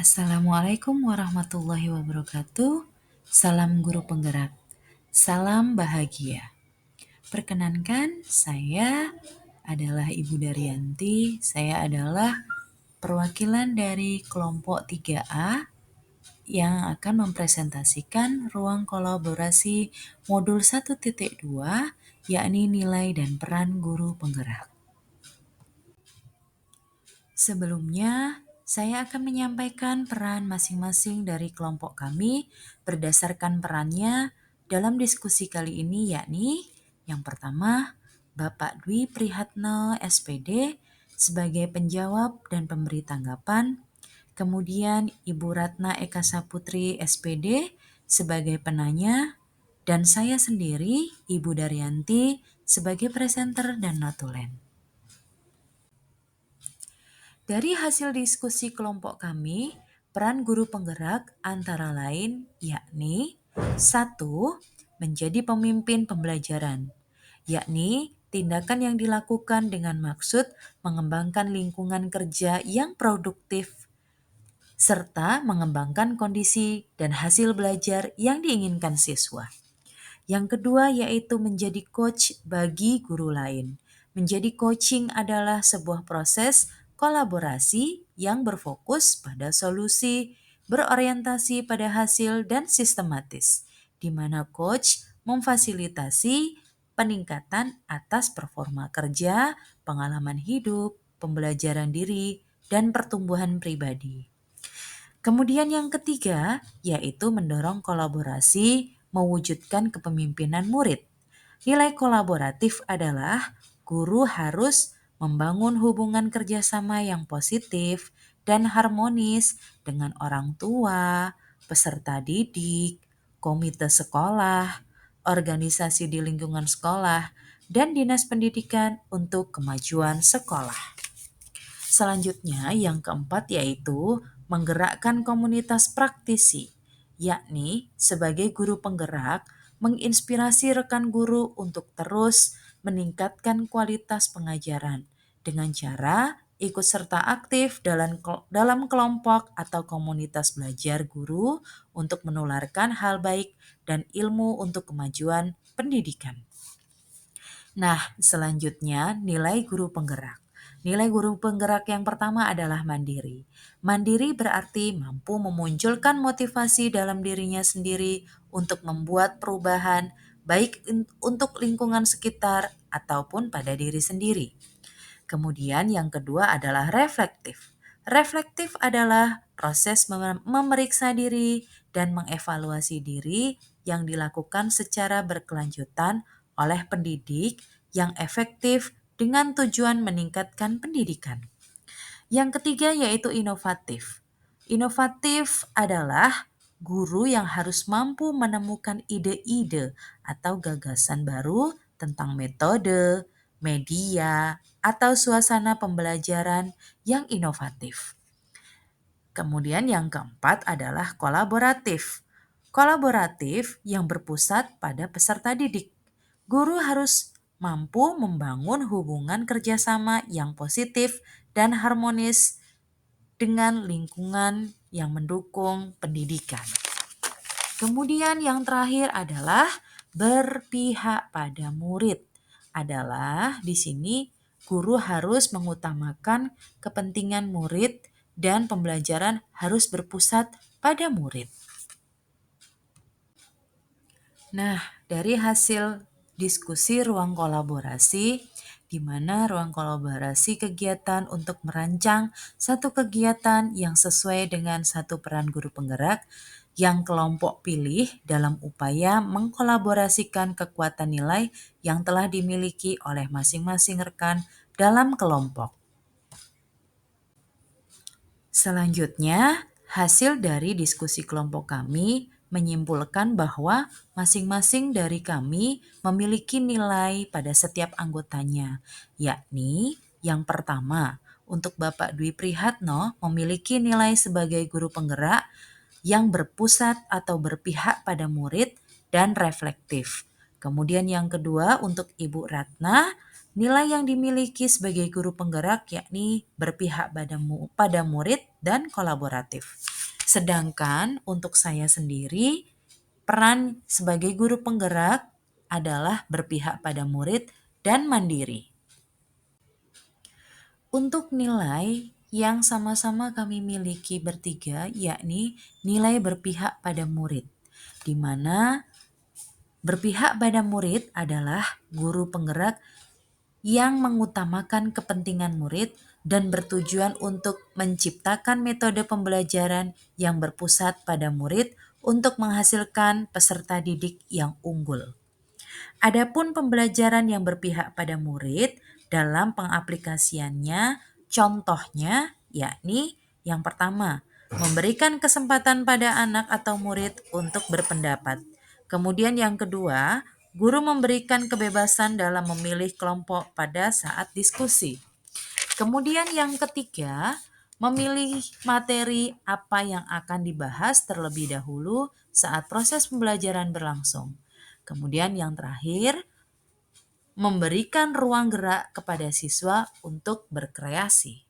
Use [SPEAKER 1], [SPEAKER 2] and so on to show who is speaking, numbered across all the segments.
[SPEAKER 1] Assalamualaikum warahmatullahi wabarakatuh. Salam guru penggerak. Salam bahagia. Perkenankan, saya adalah Ibu Daryanti. Saya adalah perwakilan dari kelompok 3A yang akan mempresentasikan ruang kolaborasi modul 1.2, yakni nilai dan peran guru penggerak. Sebelumnya, saya akan menyampaikan peran masing-masing dari kelompok kami berdasarkan perannya dalam diskusi kali ini, yakni yang pertama, Bapak Dwi Prihatno SPD sebagai penjawab dan pemberi tanggapan, kemudian Ibu Ratna Eka Saputri SPD sebagai penanya, dan saya sendiri, Ibu Daryanti, sebagai presenter dan notulen. Dari hasil diskusi kelompok kami, peran guru penggerak antara lain yakni 1. Menjadi pemimpin pembelajaran, yakni tindakan yang dilakukan dengan maksud mengembangkan lingkungan kerja yang produktif serta mengembangkan kondisi dan hasil belajar yang diinginkan siswa. Yang kedua yaitu menjadi coach bagi guru lain. Menjadi coaching adalah sebuah proses kolaborasi yang berfokus pada solusi, berorientasi pada hasil dan sistematis, di mana coach memfasilitasi peningkatan atas performa kerja, pengalaman hidup, pembelajaran diri, dan pertumbuhan pribadi. Kemudian yang ketiga, yaitu mendorong kolaborasi mewujudkan kepemimpinan murid. Nilai kolaboratif adalah guru harus membangun hubungan kerjasama yang positif dan harmonis dengan orang tua, peserta didik, komite sekolah, organisasi di lingkungan sekolah, dan dinas pendidikan untuk kemajuan sekolah. Selanjutnya yang keempat yaitu menggerakkan komunitas praktisi, yakni sebagai guru penggerak menginspirasi rekan guru untuk terus meningkatkan kualitas pengajaran dengan cara ikut serta aktif dalam kelompok atau komunitas belajar guru untuk menularkan hal baik dan ilmu untuk kemajuan pendidikan. Nah, selanjutnya nilai guru penggerak. Nilai guru penggerak yang pertama adalah mandiri. Mandiri berarti mampu memunculkan motivasi dalam dirinya sendiri untuk membuat perubahan baik untuk lingkungan sekitar ataupun pada diri sendiri. Kemudian yang kedua adalah reflektif. Reflektif adalah proses memeriksa diri dan mengevaluasi diri yang dilakukan secara berkelanjutan oleh pendidik yang efektif dengan tujuan meningkatkan pendidikan. Yang ketiga yaitu inovatif. Inovatif adalah guru yang harus mampu menemukan ide-ide atau gagasan baru tentang metode, media, atau suasana pembelajaran yang inovatif. Kemudian yang keempat adalah kolaboratif. Kolaboratif yang berpusat pada peserta didik. Guru harus mampu membangun hubungan kerjasama yang positif dan harmonis dengan lingkungan yang mendukung pendidikan. Kemudian yang terakhir adalah berpihak pada murid. Adalah di sini guru harus mengutamakan kepentingan murid dan pembelajaran harus berpusat pada murid. Nah, dari hasil diskusi ruang kolaborasi, di mana ruang kolaborasi kegiatan untuk merancang satu kegiatan yang sesuai dengan satu peran guru penggerak yang kelompok pilih dalam upaya mengkolaborasikan kekuatan nilai yang telah dimiliki oleh masing-masing rekan dalam kelompok. Selanjutnya, hasil dari diskusi kelompok kami menyimpulkan bahwa masing-masing dari kami memiliki nilai pada setiap anggotanya, yakni yang pertama, untuk Bapak Dwi Prihatno memiliki nilai sebagai guru penggerak yang berpusat atau berpihak pada murid dan reflektif. Kemudian yang kedua untuk Ibu Ratna Nilai yang dimiliki sebagai guru penggerak yakni berpihak pada murid dan kolaboratif. Sedangkan untuk saya sendiri, peran sebagai guru penggerak adalah berpihak pada murid dan mandiri. Untuk nilai yang sama-sama kami miliki bertiga, yakni nilai berpihak pada murid, di mana berpihak pada murid adalah guru penggerak yang mengutamakan kepentingan murid dan bertujuan untuk menciptakan metode pembelajaran yang berpusat pada murid untuk menghasilkan peserta didik yang unggul. Adapun pembelajaran yang berpihak pada murid dalam pengaplikasiannya, contohnya yakni yang pertama, memberikan kesempatan pada anak atau murid untuk berpendapat. Kemudian yang kedua, guru memberikan kebebasan dalam memilih kelompok pada saat diskusi. Kemudian yang ketiga, memilih materi apa yang akan dibahas terlebih dahulu saat proses pembelajaran berlangsung. Kemudian yang terakhir, memberikan ruang gerak kepada siswa untuk berkreasi.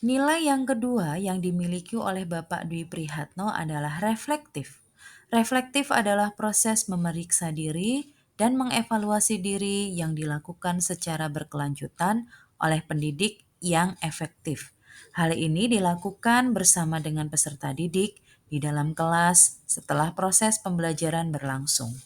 [SPEAKER 1] Nilai yang kedua yang dimiliki oleh Bapak Dwi Prihatno adalah reflektif. Reflektif adalah proses memeriksa diri dan mengevaluasi diri yang dilakukan secara berkelanjutan oleh pendidik yang efektif. Hal ini dilakukan bersama dengan peserta didik di dalam kelas setelah proses pembelajaran berlangsung.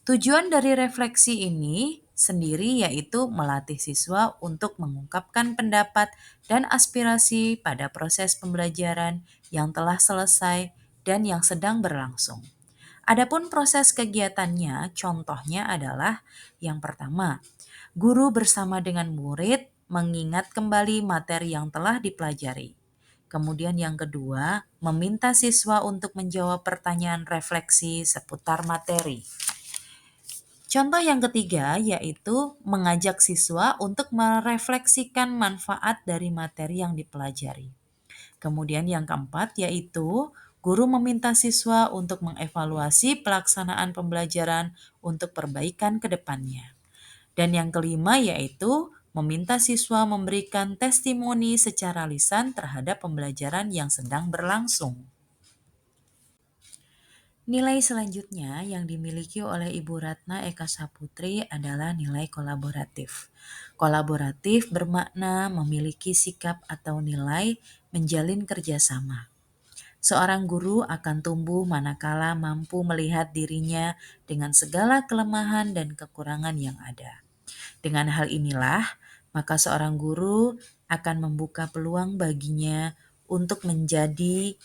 [SPEAKER 1] Tujuan dari refleksi ini sendiri yaitu melatih siswa untuk mengungkapkan pendapat dan aspirasi pada proses pembelajaran yang telah selesai dan yang sedang berlangsung. Adapun proses kegiatannya, contohnya adalah yang pertama, guru bersama dengan murid mengingat kembali materi yang telah dipelajari. Kemudian yang kedua, meminta siswa untuk menjawab pertanyaan refleksi seputar materi. Contoh yang ketiga yaitu mengajak siswa untuk merefleksikan manfaat dari materi yang dipelajari. Kemudian yang keempat yaitu guru meminta siswa untuk mengevaluasi pelaksanaan pembelajaran untuk perbaikan ke depannya. Dan yang kelima yaitu meminta siswa memberikan testimoni secara lisan terhadap pembelajaran yang sedang berlangsung. Nilai selanjutnya yang dimiliki oleh Ibu Ratna Eka Saputri adalah nilai kolaboratif. Kolaboratif bermakna memiliki sikap atau nilai menjalin kerjasama. Seorang guru akan tumbuh manakala mampu melihat dirinya dengan segala kelemahan dan kekurangan yang ada. Dengan hal inilah, maka seorang guru akan membuka peluang baginya untuk menjadi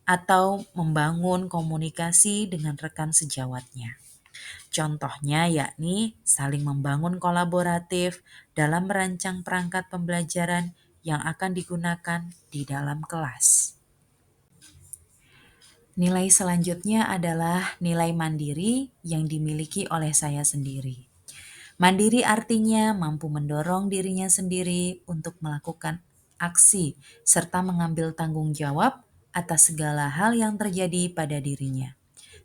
[SPEAKER 1] atau membangun komunikasi dengan rekan sejawatnya. Contohnya yakni saling membangun kolaboratif dalam merancang perangkat pembelajaran yang akan digunakan di dalam kelas. Nilai selanjutnya adalah nilai mandiri yang dimiliki oleh saya sendiri. Mandiri artinya mampu mendorong dirinya sendiri untuk melakukan aksi serta mengambil tanggung jawab atas segala hal yang terjadi pada dirinya.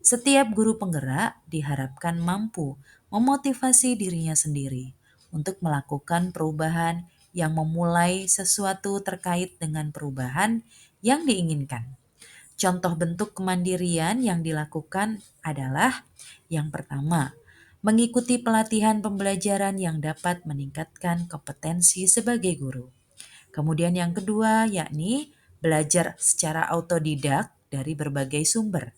[SPEAKER 1] Setiap guru penggerak diharapkan mampu memotivasi dirinya sendiri untuk melakukan perubahan yang memulai sesuatu terkait dengan perubahan yang diinginkan. Contoh bentuk kemandirian yang dilakukan adalah yang pertama, mengikuti pelatihan pembelajaran yang dapat meningkatkan kompetensi sebagai guru. Kemudian yang kedua yakni belajar secara autodidak dari berbagai sumber.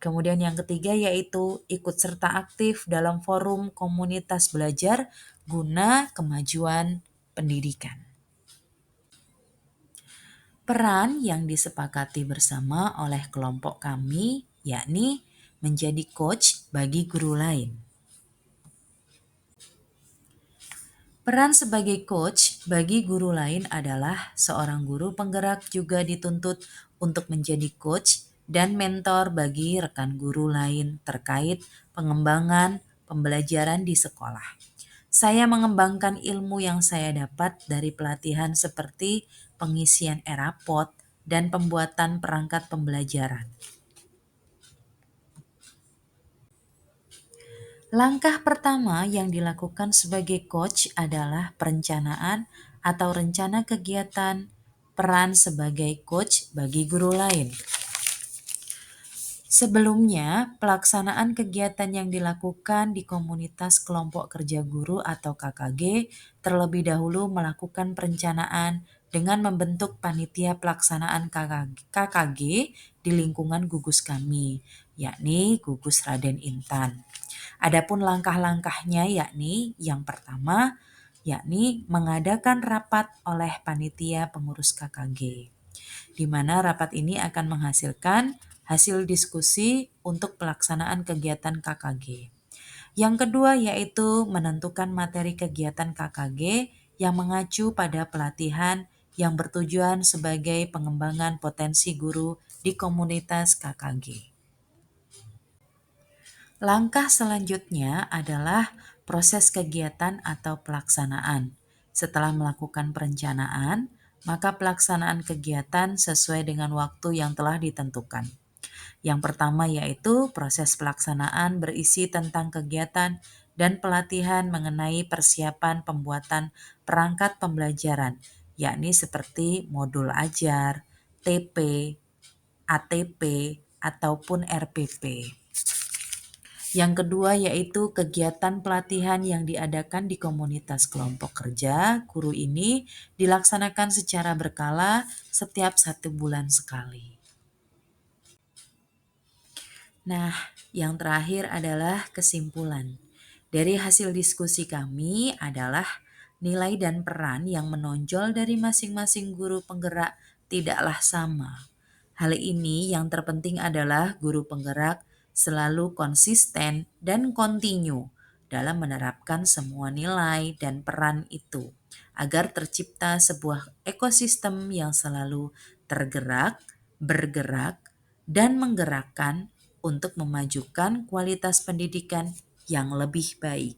[SPEAKER 1] Kemudian yang ketiga yaitu ikut serta aktif dalam forum komunitas belajar guna kemajuan pendidikan. Peran yang disepakati bersama oleh kelompok kami yakni menjadi coach bagi guru lain. Peran sebagai coach bagi guru lain adalah seorang guru penggerak juga dituntut untuk menjadi coach dan mentor bagi rekan guru lain terkait pengembangan pembelajaran di sekolah. Saya mengembangkan ilmu yang saya dapat dari pelatihan seperti pengisian e-rapot dan pembuatan perangkat pembelajaran. Langkah pertama yang dilakukan sebagai coach adalah perencanaan atau rencana kegiatan peran sebagai coach bagi guru lain. Sebelumnya, pelaksanaan kegiatan yang dilakukan di komunitas kelompok kerja guru atau KKG terlebih dahulu melakukan perencanaan dengan membentuk panitia pelaksanaan KKG di lingkungan gugus kami, yakni Gugus Raden Intan. Adapun langkah-langkahnya yakni yang pertama, yakni mengadakan rapat oleh panitia pengurus KKG, di mana rapat ini akan menghasilkan hasil diskusi untuk pelaksanaan kegiatan KKG. Yang kedua yaitu menentukan materi kegiatan KKG yang mengacu pada pelatihan yang bertujuan sebagai pengembangan potensi guru di komunitas KKG. Langkah selanjutnya adalah proses kegiatan atau pelaksanaan. Setelah melakukan perencanaan, maka pelaksanaan kegiatan sesuai dengan waktu yang telah ditentukan. Yang pertama yaitu proses pelaksanaan berisi tentang kegiatan dan pelatihan mengenai persiapan pembuatan perangkat pembelajaran, yakni seperti modul ajar, TP, ATP, ataupun RPP. Yang kedua yaitu kegiatan pelatihan yang diadakan di komunitas kelompok kerja guru ini dilaksanakan secara berkala setiap 1 bulan sekali. Nah, yang terakhir adalah kesimpulan. Dari hasil diskusi kami adalah nilai dan peran yang menonjol dari masing-masing guru penggerak tidaklah sama. Hal ini yang terpenting adalah guru penggerak selalu konsisten dan kontinu dalam menerapkan semua nilai dan peran itu agar tercipta sebuah ekosistem yang selalu tergerak, bergerak, dan menggerakkan untuk memajukan kualitas pendidikan yang lebih baik.